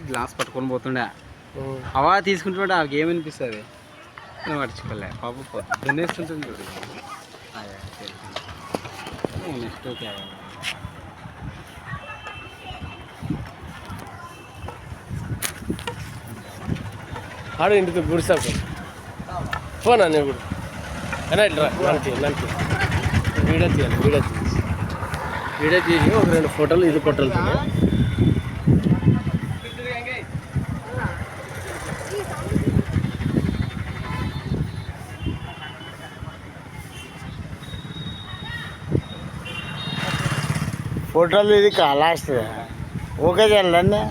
glass పట్టుకొని పోతుండే అవా తీసుకుంటుంటే ఆమెకి ఏమనిపిస్తుంది పట్టించుకోలే పాప పొద్దున్నేస్తుంటుంది చూడు నెక్స్ట్ ఓకే ఆడు ఇంటికి గుడిసాకు ఫోన్ అన్న ఇప్పుడు ఎలా నన్ను వీడియో తీయాలి వీడియో తీసి ఒక 2 ఫోటోలు ఇది కొట్టాలి ఫోటోలు ఇది లాస్ట్ ఓకే చేయాలండి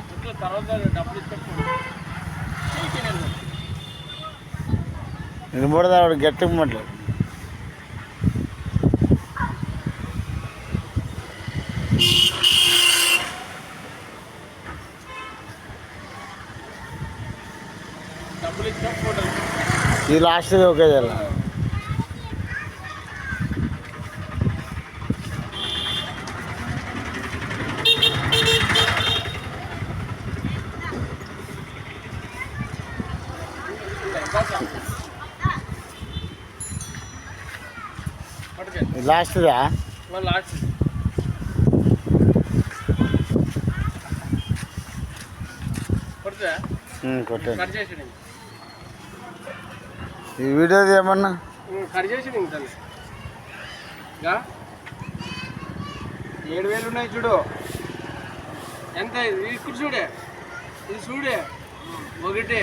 నిలబడదా ఆవిడ గట్టిగా మాట్లాడు ఇది లాస్ట్ ఓకే చేయాలి లాస్ట్దా కొట్టండి ఈ వీడియోది ఏమన్నా కట్ చేసి 7,000 ఉన్నాయి చూడు ఎంత ఇక్కడ చూడే ఇది చూడే ఒకటి